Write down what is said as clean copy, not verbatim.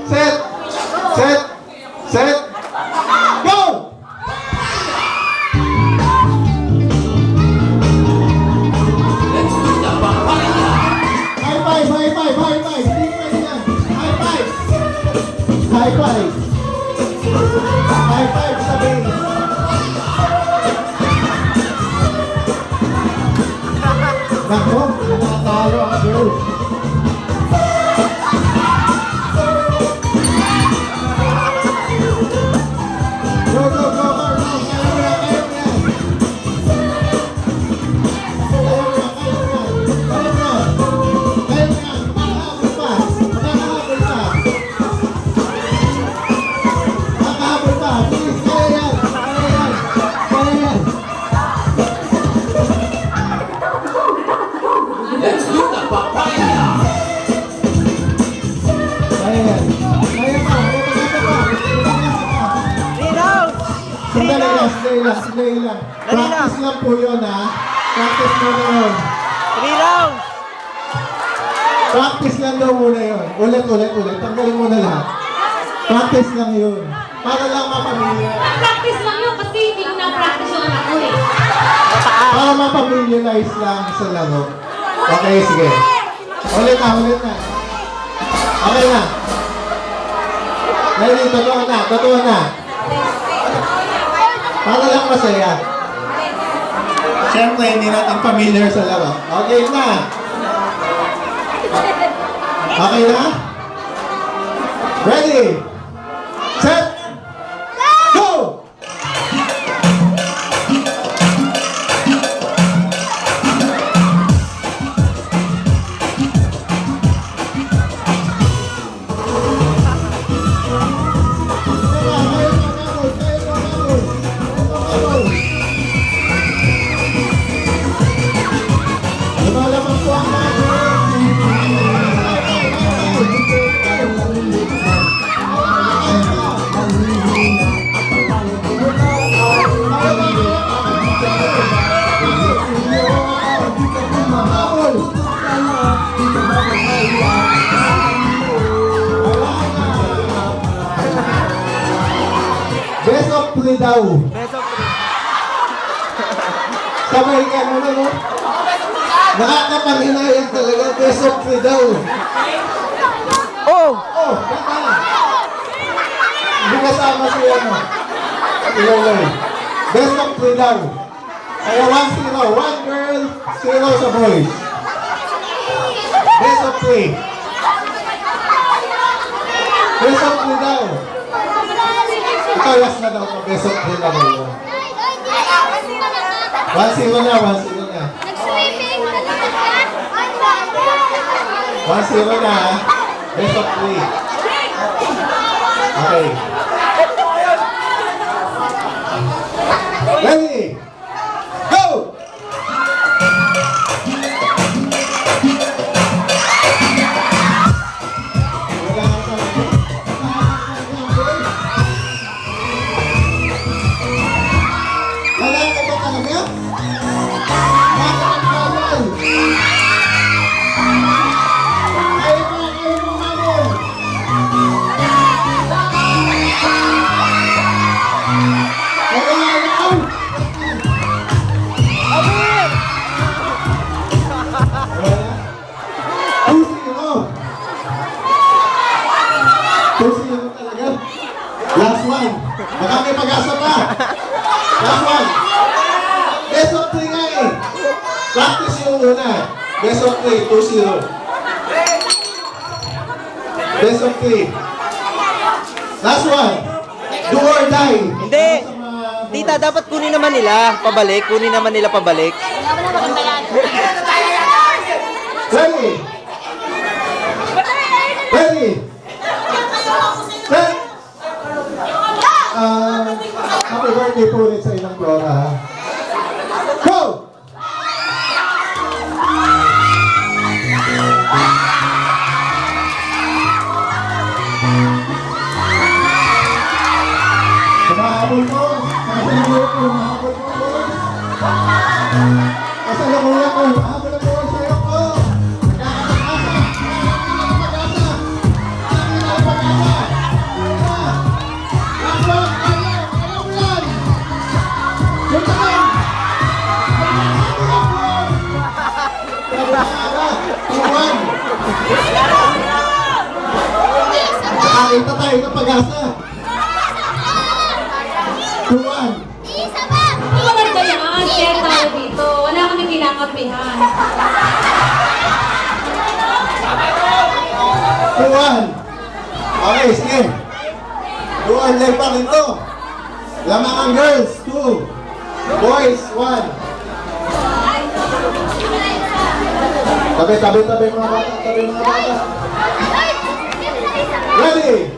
Set! Set! Set! Go! High five! High five! High five! Hindi pwede yan. High five! High five! High five sa base! Nako, nakatalo ang girls. Go, go, go, go, go. Kaya mo yan, kaya mo yan. Kaya mo yan. Kaya mo yan. Makahabol pa. Makahabol pa. Makahabol pa. Please, kaya yan. Kaya yan. Kaya yan. Let's do the papaya! Kaya yan. Kaya pa. Kaya pa. Sandali lang, sandali lang, sandali lang. Practice lang po yun, ha? Practice mo na yun. 3 rounds! Practice lang daw muna yun. Ulit. Tanggalin mo na lahat. Practice lang yun. Para lang mapamilya. Practice lang yun kasi hindi ko na-practice yung anak ko eh. Para mapamiliarize lang sa laro. Okay, sige. Ulit na. Okay na. Ready, totoo na. Para lang masaya. Siyempre, hindi natin familiar sa laro. Okay na. Okay na? Ready? Set! Go! Lumalaman po ang mga Best of 3 daw. Sabay ka mo na, no? Nakakapanginayang talaga. Best of 3 daw. Oh! Oh, ganda. Hindi kasama si ano. Ilaway. Best of 3 daw. Kaya 1-0. 1 girl, 0 sa boys. Best of 3. Best of 3 daw. Ito last na daw ko. Best of 3 na daw. 1-0 na. 1-0 na. Best of 3. Okay. Ready? Go! Last one. Baka may pag-asa pa. Last one. Best of 3 nga eh. Practice yung una. Best of 3, 2-0. Best of 3. Last one. Do or die. Hindi! Tita, dapat kunin naman nila pabalik. Ready? Ready? Set! Happy birthday po ulit sa ilang Flora. Go! Mahabol mo. Mahabol mo. Kasalukuyan ko. Mahabol mo sa'yo ko. Nakakapag-asa. Makakita tayo ng pag-asa. 2-1. Maganda yan. Share tayo dito. Wala kami kinakapihan. 2-1. Okay, sige. 2-1 lang pa rin to. Lamang ang girls, 2. Boys, 1. Tabi mga bata. Ready?